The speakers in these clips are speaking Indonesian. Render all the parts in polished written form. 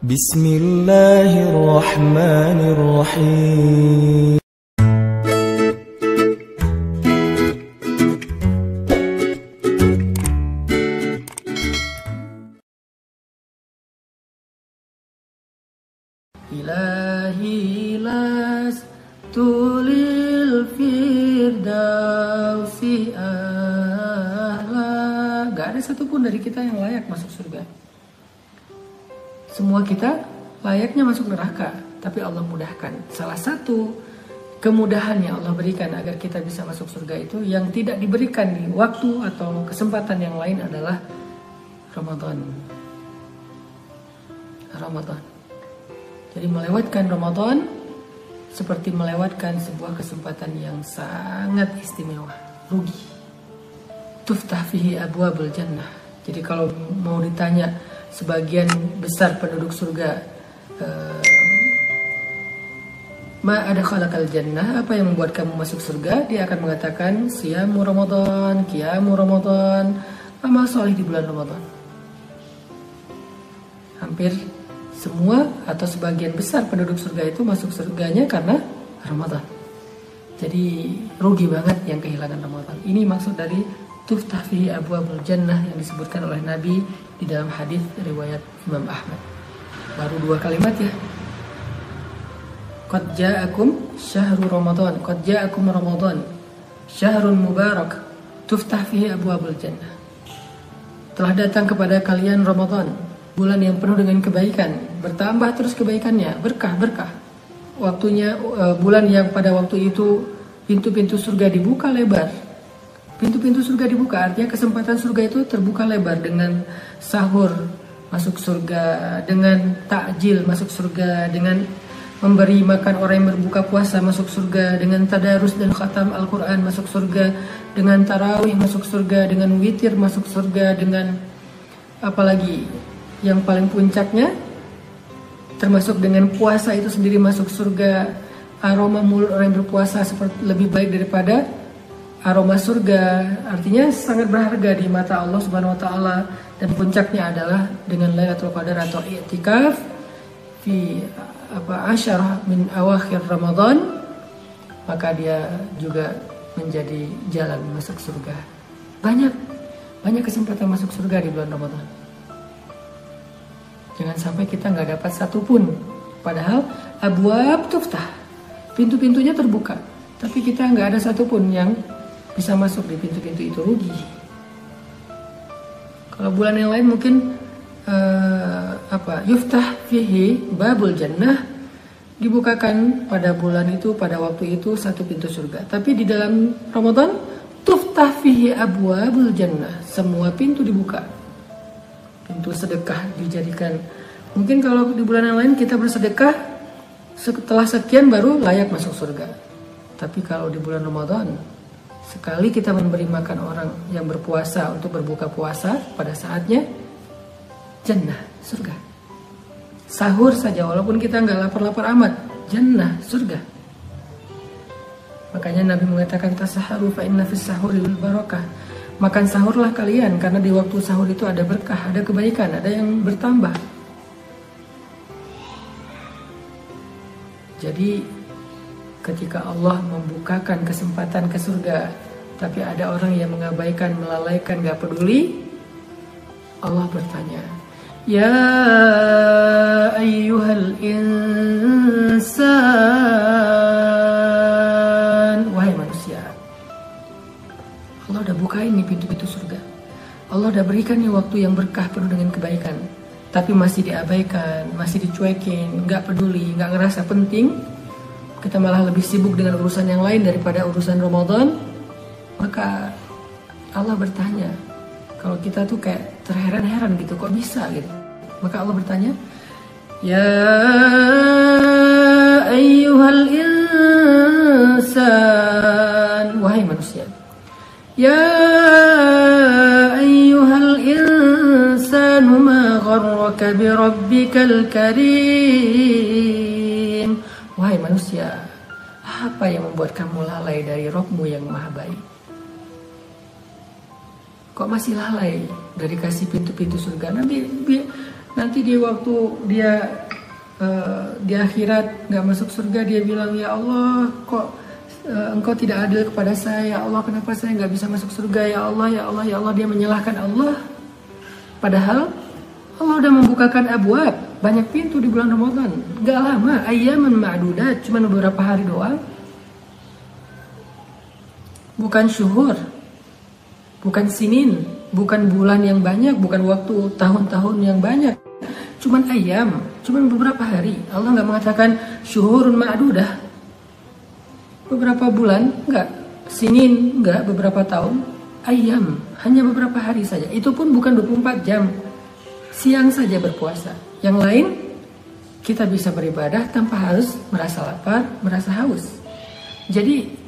Bismillahirrahmanirrahim. Ilahi las tulil firdausi ahla. Gak ada satupun dari kita yang layak masuk surga. Semua kita layaknya masuk neraka, tapi Allah mudahkan. Salah satu kemudahan yang Allah berikan agar kita bisa masuk surga itu yang tidak diberikan di waktu atau kesempatan yang lain adalah Ramadan. Jadi melewatkan Ramadan seperti melewatkan sebuah kesempatan yang sangat istimewa, rugi. Tuftah fihi abwabul jannah. Jadi kalau mau ditanya sebagian besar penduduk surga, ma adkhalakal jannah, apa yang membuat kamu masuk surga? Dia akan mengatakan siyamu Ramadan, qiyamu Ramadan, amal soleh di bulan Ramadan. Hampir semua atau sebagian besar penduduk surga itu masuk surganya karena Ramadan. Jadi rugi banget yang kehilangan Ramadan. Ini maksud dari tuftah fihi abwabul jannah yang disebutkan oleh Nabi di dalam hadis riwayat Imam Ahmad. Baru 2 kalimat ya. Qad ja'akum syahrul Ramadan, qad ja'akum Ramadan, syahrun mubarak, tuftah fihi abwabul jannah. Telah datang kepada kalian Ramadan, bulan yang penuh dengan kebaikan, bertambah terus kebaikannya, berkah-berkah. Waktunya bulan yang pada waktu itu pintu-pintu surga dibuka lebar. Pintu-pintu surga dibuka, artinya kesempatan surga itu terbuka lebar dengan sahur masuk surga, dengan takjil masuk surga, dengan memberi makan orang yang berbuka puasa masuk surga, dengan tadarus dan khatam Al-Quran masuk surga, dengan tarawih masuk surga, dengan witir masuk surga, dengan apalagi yang paling puncaknya termasuk dengan puasa itu sendiri masuk surga. Aroma mulut orang yang berpuasa seperti lebih baik daripada aroma surga, artinya sangat berharga di mata Allah Subhanahu wa taala. Dan puncaknya adalah dengan Lailatul Qadar atau i'tikaf fi asyarah min awakhir Ramadan, maka dia juga menjadi jalan masuk surga. Banyak kesempatan masuk surga di bulan Ramadan. Jangan sampai kita nggak dapat satupun. Padahal abwab tuftah, pintu-pintunya terbuka, tapi kita nggak ada satupun yang bisa masuk di pintu-pintu itu, rugi. Kalau bulan yang lain mungkin yuftah fihi babul jannah, dibukakan pada bulan itu, pada waktu itu satu pintu surga. Tapi di dalam Ramadan tuftah fihi abwabul jannah, semua pintu dibuka. Pintu sedekah dijadikan. Mungkin kalau di bulan yang lain kita bersedekah setelah sekian baru layak masuk surga. Tapi kalau di bulan Ramadan, sekali kita memberi makan orang yang berpuasa untuk berbuka puasa pada saatnya, jannah, surga. Sahur saja walaupun kita nggak lapar-lapar amat, jannah, surga. Makanya Nabi mengatakan tasaharu fa inna fis sahuri barakah. Makan sahurlah kalian, karena di waktu sahur itu ada berkah, ada kebaikan, ada yang bertambah. Jadi ketika Allah membukakan kesempatan ke surga, tapi ada orang yang mengabaikan, melalaikan, gak peduli, Allah bertanya, ya ayyuhal insan, wahai manusia, Allah udah bukain nih pintu-pintu surga. Allah udah berikan nih waktu yang berkah penuh dengan kebaikan. Tapi masih diabaikan, masih dicuekin, gak peduli, gak ngerasa penting. Kita malah lebih sibuk dengan urusan yang lain daripada urusan Ramadan. Maka Allah bertanya, kalau kita tuh kayak terheran-heran gitu, kok bisa gitu. Maka Allah bertanya, ya ayyuhal insan, wahai manusia. Ya ayyuhal insanu ma gharraka bi rabbikal karim. Wahai manusia, apa yang membuat kamu lalai dari Rabbmu yang maha baik? Kok masih lalai dari kasih pintu-pintu surga? Nanti di waktu dia di akhirat nggak masuk surga, dia bilang, ya Allah, kok engkau tidak adil kepada saya, ya Allah, kenapa saya nggak bisa masuk surga, ya Allah, ya Allah, ya Allah. Dia menyalahkan Allah, padahal Allah udah membukakan abwab, banyak pintu di bulan Ramadan. Nggak lama, ayyaman ma'dudat, cuma beberapa hari doang. Bukan syuhur, bukan sinin, bukan bulan yang banyak, bukan waktu tahun-tahun yang banyak, cuman ayam, cuman beberapa hari. Allah nggak mengatakan syuhurun ma'dudah, beberapa bulan, nggak, sinin, nggak, beberapa tahun, ayam, hanya beberapa hari saja. Itu pun bukan 24 jam, siang saja berpuasa. Yang lain kita bisa beribadah tanpa harus merasa lapar, merasa haus. Jadi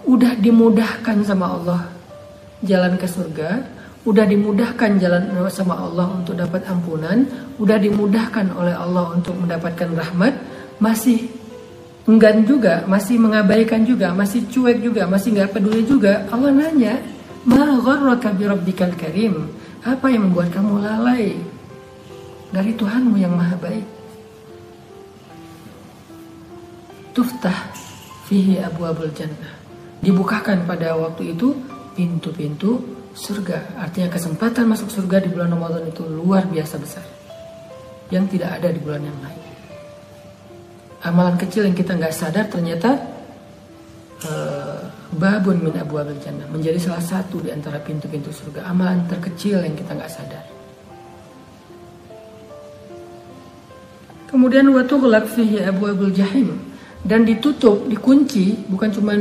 udah dimudahkan sama Allah jalan ke surga, udah dimudahkan jalan sama Allah untuk dapat ampunan, udah dimudahkan oleh Allah untuk mendapatkan rahmat, masih enggan juga, masih mengabaikan juga, masih cuek juga, masih nggak peduli juga. Allah nanya, ma gharraka bi rabbikal karim, apa yang membuat kamu lalai dari Tuhanmu yang maha baik? Tuftah fihi abwabul jannah, dibukakan pada waktu itu pintu-pintu surga. Artinya kesempatan masuk surga di bulan Ramadan itu luar biasa besar, yang tidak ada di bulan yang lain. Amalan kecil yang kita nggak sadar ternyata babun min abwabil jannah, menjadi salah satu di antara pintu-pintu surga. Amalan terkecil yang kita nggak sadar. Kemudian wa tughlaq fihi abwabul jahim, dan ditutup, dikunci, bukan cuman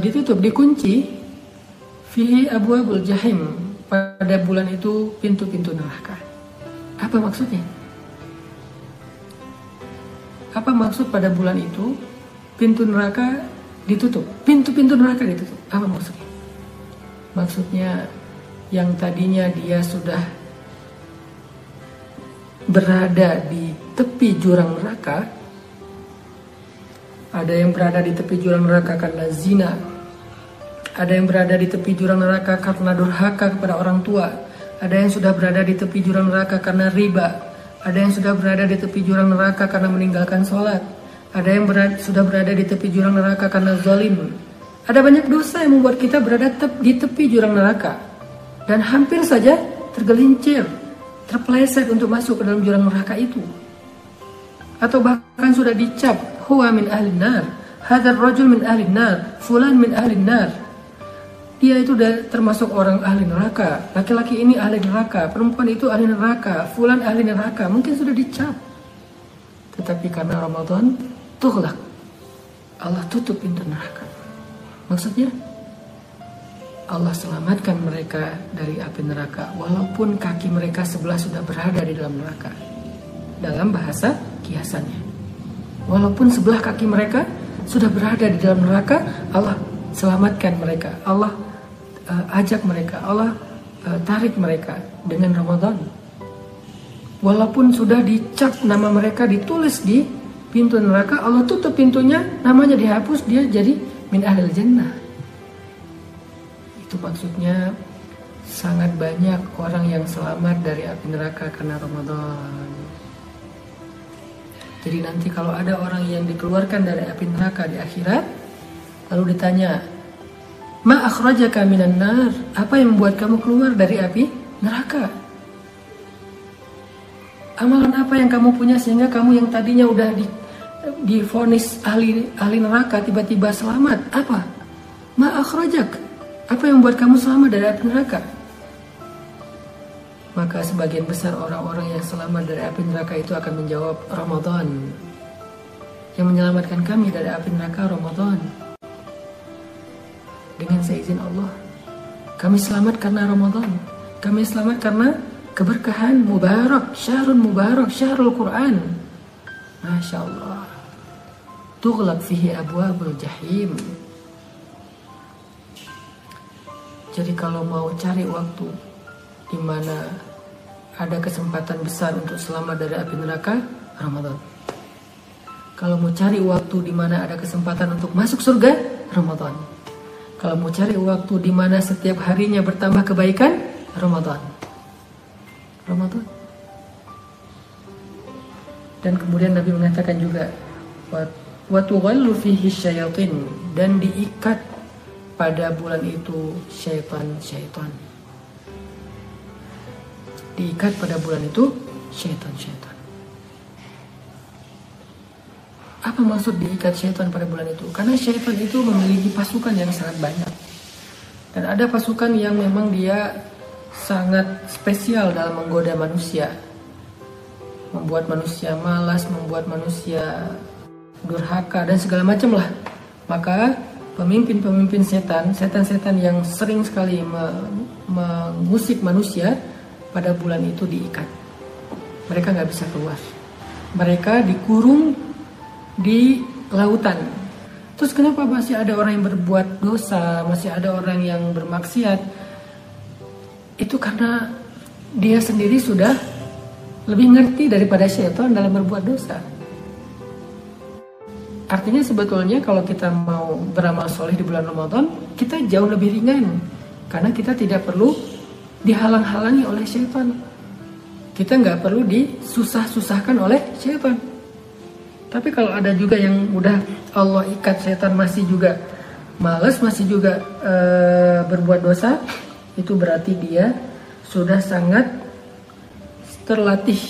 ditutup, dikunci, fihi abwabul jahim, pada bulan itu pintu-pintu neraka. Apa maksudnya? Apa maksud pada bulan itu pintu neraka ditutup? Pintu-pintu neraka ditutup. Apa maksudnya? Maksudnya yang tadinya dia sudah berada di tepi jurang neraka, ada yang berada di tepi jurang neraka karena zina, ada yang berada di tepi jurang neraka karena durhaka kepada orang tua, ada yang sudah berada di tepi jurang neraka karena riba, ada yang sudah berada di tepi jurang neraka karena meninggalkan sholat, ada yang sudah berada di tepi jurang neraka karena zalim. Ada banyak dosa yang membuat kita berada di tepi jurang neraka, dan hampir saja tergelincir, terpeleset untuk masuk ke dalam jurang neraka itu. Atau bahkan sudah dicap, huwa min ahlin nar, hadzal rajul min ahlin nar, fulan min ahlin nar. Dia itu termasuk orang ahli neraka, laki-laki ini ahli neraka, perempuan itu ahli neraka, fulan ahli neraka. Mungkin sudah dicap, tetapi karena Ramadan, tughlaq, Allah tutup pintu neraka. Maksudnya Allah selamatkan mereka dari api neraka, walaupun kaki mereka sebelah sudah berada di dalam neraka. Dalam bahasa kiasannya, walaupun sebelah kaki mereka sudah berada di dalam neraka, Allah selamatkan mereka, Allah ajak mereka, Allah tarik mereka dengan Ramadan. Walaupun sudah dicap nama mereka, ditulis di pintu neraka, Allah tutup pintunya, namanya dihapus, dia jadi min ahlil jannah. Itu maksudnya sangat banyak orang yang selamat dari api neraka karena Ramadan. Jadi nanti kalau ada orang yang dikeluarkan dari api neraka di akhirat, lalu ditanya, ma akhrajaka minan nar, apa yang membuat kamu keluar dari api neraka? Amalan apa yang kamu punya sehingga kamu yang tadinya udah divonis ahli neraka tiba-tiba selamat? Apa? Ma akhrajak, apa yang membuat kamu selamat dari api neraka? Maka sebagian besar orang-orang yang selamat dari api neraka itu akan menjawab, Ramadan. Yang menyelamatkan kami dari api neraka Ramadan. Dengan seizin Allah, kami selamat karena Ramadan. Kami selamat karena keberkahan mubarak, syahrul Quran. Masya Allah. Tughlaq fihi abwabul jahim. Jadi kalau mau cari waktu di mana ada kesempatan besar untuk selamat dari api neraka, Ramadan. Kalau mau cari waktu di mana ada kesempatan untuk masuk surga, Ramadan. Kalau mau cari waktu di mana setiap harinya bertambah kebaikan, Ramadan. Ramadan. Dan kemudian Nabi mengatakan juga wa tughallu fihi syayatin, dan diikat pada bulan itu syaitan-syaitan. Diikat pada bulan itu syaitan-syaitan. Apa maksud diikat syaitan pada bulan itu? Karena syaitan itu memiliki pasukan yang sangat banyak. Dan ada pasukan yang memang dia sangat spesial dalam menggoda manusia. Membuat manusia malas, membuat manusia durhaka, dan segala macam lah. Maka pemimpin-pemimpin setan-setan yang sering sekali mengusik manusia, pada bulan itu diikat. Mereka nggak bisa keluar. Mereka dikurung di lautan. Terus kenapa masih ada orang yang berbuat dosa, masih ada orang yang bermaksiat? Itu karena dia sendiri sudah lebih ngerti daripada syaitan dalam berbuat dosa. Artinya sebetulnya kalau kita mau beramal soleh di bulan Ramadan, kita jauh lebih ringan, karena kita tidak perlu dihalang-halangi oleh syaitan. Kita nggak perlu disusah-susahkan oleh syaitan. Tapi kalau ada juga yang udah Allah ikat, syaitan masih juga malas, masih juga berbuat dosa, itu berarti dia sudah sangat terlatih.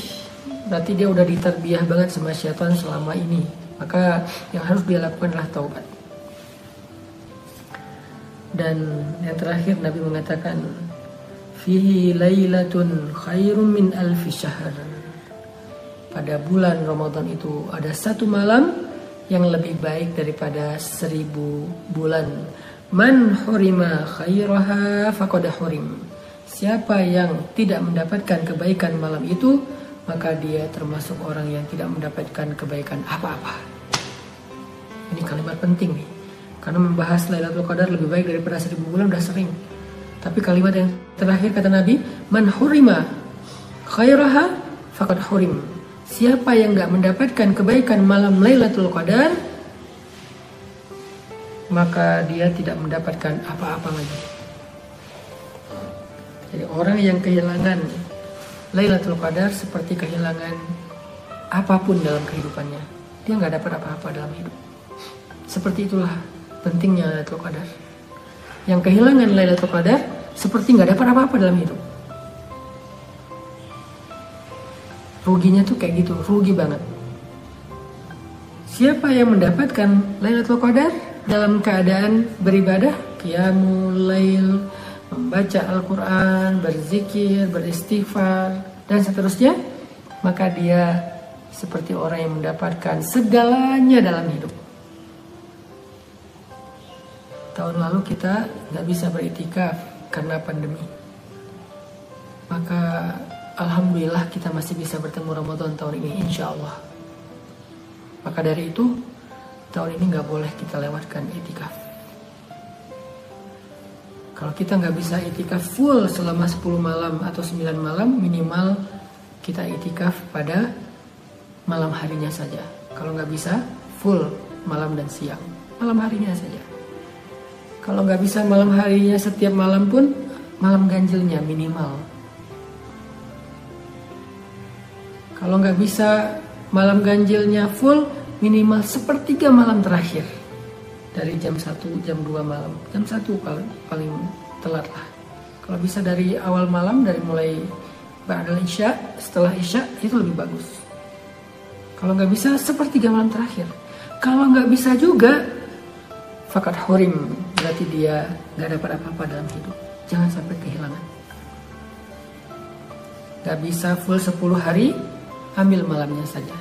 Berarti dia udah diterbiah banget sama syaitan selama ini. Maka yang harus dia lakukan adalah taubat. Dan yang terakhir Nabi mengatakan, fihi lailatun khairum min alfi syahr. Pada bulan Ramadan itu ada satu malam yang lebih baik daripada 1000 bulan. Man hurima khairaha faqad hurim. Siapa yang tidak mendapatkan kebaikan malam itu, maka dia termasuk orang yang tidak mendapatkan kebaikan apa-apa. Ini kalimat penting nih. Karena membahas Lailatul Qadar lebih baik daripada 1000 bulan udah sering. Tapi kalimat yang terakhir kata Nabi, man hurima khairaha faqad hurim. Siapa yang gak mendapatkan kebaikan malam Lailatul Qadar, maka dia tidak mendapatkan apa-apa lagi. Jadi orang yang kehilangan Lailatul Qadar seperti kehilangan apapun dalam kehidupannya. Dia gak dapat apa-apa dalam hidup. Seperti itulah pentingnya Lailatul Qadar. Yang kehilangan Lailatul Qadar seperti gak dapat apa-apa dalam hidup. Ruginya tuh kayak gitu, rugi banget. Siapa yang mendapatkan Lailatul Qadar dalam keadaan beribadah, qiyamul lail, membaca Al-Quran, berzikir, beristighfar, dan seterusnya, maka dia seperti orang yang mendapatkan segalanya dalam hidup. Tahun lalu kita gak bisa beriktikaf karena pandemi. Maka alhamdulillah kita masih bisa bertemu Ramadan tahun ini, insya Allah. Maka dari itu, tahun ini gak boleh kita lewatkan itikaf. Kalau kita gak bisa itikaf full selama 10 malam atau 9 malam, minimal kita itikaf pada malam harinya saja. Kalau gak bisa full malam dan siang, malam harinya saja. Kalau gak bisa malam harinya setiap malam pun, malam ganjilnya minimal. Kalau nggak bisa malam ganjilnya full, minimal 1/3 malam terakhir. Dari jam 1, jam 2 malam. Jam 1 paling telat lah. Kalau bisa dari awal malam, dari mulai ba'dal isya, setelah isya, itu lebih bagus. Kalau nggak bisa, 1/3 malam terakhir. Kalau nggak bisa juga, faqad hurim. Berarti dia nggak dapat apa-apa dalam hidup. Jangan sampai kehilangan. Nggak bisa full 10 hari, ambil malamnya saja.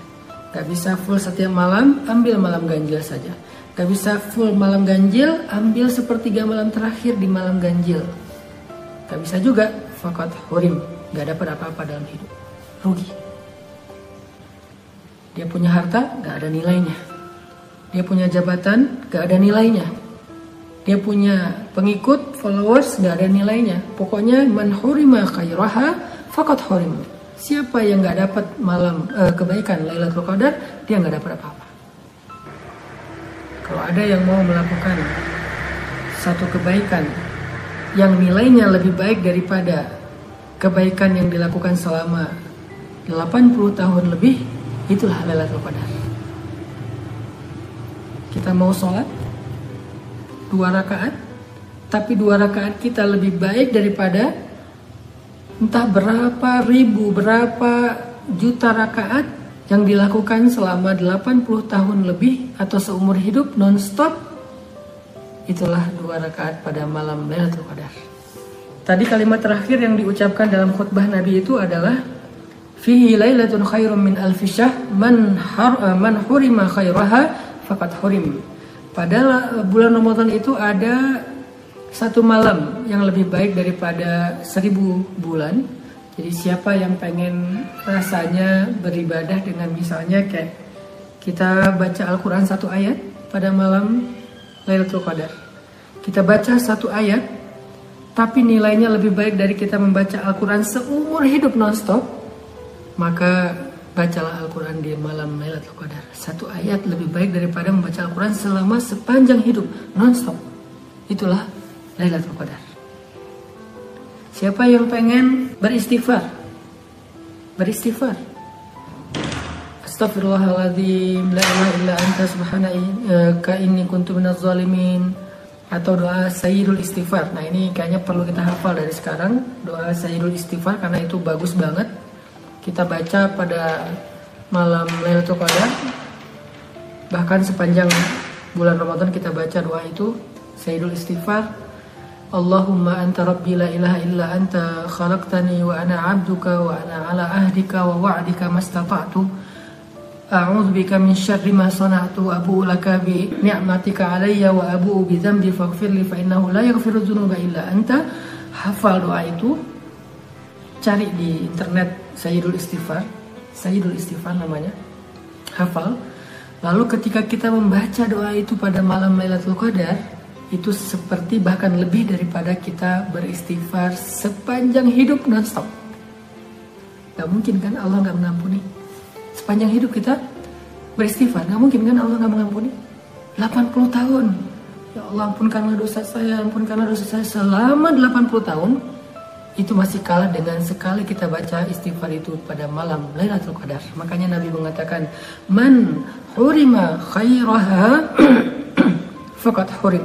Gak bisa full setiap malam, ambil malam ganjil saja. Gak bisa full malam ganjil, ambil 1/3 malam terakhir di malam ganjil. Gak bisa juga, faqad hurim. Gak dapat apa-apa dalam hidup. Rugi. Dia punya harta, gak ada nilainya. Dia punya jabatan, gak ada nilainya. Dia punya pengikut, followers, gak ada nilainya. Pokoknya man hurima khairaha faqad hurim. Siapa yang nggak dapat malam kebaikan Lailatul Qadar, dia nggak dapat apa-apa. Kalau ada yang mau melakukan satu kebaikan yang nilainya lebih baik daripada kebaikan yang dilakukan selama 80 tahun lebih, Itulah Lailatul Qadar. Kita mau sholat 2 rakaat, tapi 2 rakaat kita lebih baik daripada entah berapa ribu, berapa juta rakaat yang dilakukan selama 80 tahun lebih atau seumur hidup non-stop. Itulah 2 rakaat pada malam Lailatul Qadar. Tadi kalimat terakhir yang diucapkan dalam khutbah Nabi itu adalah fihi lailatun khairum min alfi syahr man hurima khairaha faqad hurim. Pada bulan Ramadan itu ada 1 malam yang lebih baik daripada 1000 bulan. Jadi siapa yang pengen rasanya beribadah dengan misalnya kayak kita baca Al-Quran 1 ayat pada malam Lailatul Qadar. Kita baca 1 ayat, tapi nilainya lebih baik dari kita membaca Al-Quran seumur hidup non-stop, maka bacalah Al-Quran di malam Lailatul Qadar. 1 ayat lebih baik daripada membaca Al-Quran selama sepanjang hidup non-stop. Itulah Lailatul Qadar. Siapa yang pengen beristighfar? Astaghfirullahaladzim, la ilaha illa anta subhanaka inni kuntu minaz zalimin, atau doa Sayyidul Istighfar. Nah, ini kayaknya perlu kita hafal dari sekarang, doa Sayyidul Istighfar, karena itu bagus banget. Kita baca pada malam Lailatul Qadar. Bahkan sepanjang bulan Ramadan kita baca doa itu, Sayyidul Istighfar. Allahumma anta rabbi la ilaha illa anta khalaqtani wa ana abduka wa ana ala ahdika wa wa'dika mastata'tu. A'udzu bika min syarri ma sana'tu, abu'u laka bi ni'matika 'alayya wa abu'u bi dzambi faghfirli fa innahu la yaghfiru dzunuba illa anta. Hafal doa itu. Cari di internet Sayyidul Istighfar namanya. Hafal. Lalu ketika kita membaca doa itu pada malam Lailatul Qadar, itu seperti bahkan lebih daripada kita beristighfar sepanjang hidup non-stop. Gak mungkin kan Allah gak mengampuni? Sepanjang hidup kita beristighfar, gak mungkin kan Allah gak mengampuni? 80 tahun. Ya Allah, ampunkanlah dosa saya, ampunkanlah dosa saya selama 80 tahun. Itu masih kalah dengan sekali kita baca istighfar itu pada malam Lailatul Qadar. Makanya Nabi mengatakan, man hurima khairaha faqad hurim.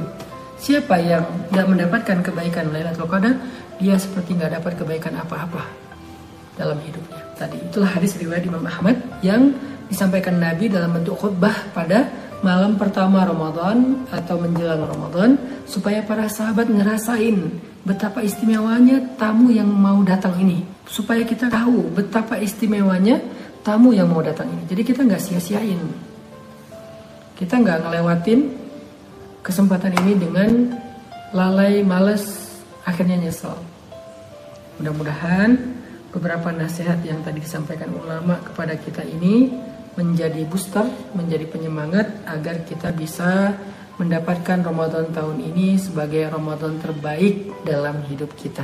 Siapa yang gak mendapatkan kebaikan Lailatul Qadar, dia seperti gak dapat kebaikan apa-apa dalam hidupnya. Tadi itulah hadis riwayat Imam Ahmad yang disampaikan Nabi dalam bentuk khutbah pada malam pertama Ramadan atau menjelang Ramadan, supaya para sahabat ngerasain betapa istimewanya tamu yang mau datang ini, supaya kita tahu betapa istimewanya tamu yang mau datang ini. Jadi kita nggak sia-siain, kita nggak ngelewatin kesempatan ini dengan lalai, males, akhirnya nyesel. Mudah-mudahan beberapa nasihat yang tadi disampaikan ulama kepada kita ini menjadi booster, menjadi penyemangat agar kita bisa mendapatkan Ramadan tahun ini sebagai Ramadan terbaik dalam hidup kita.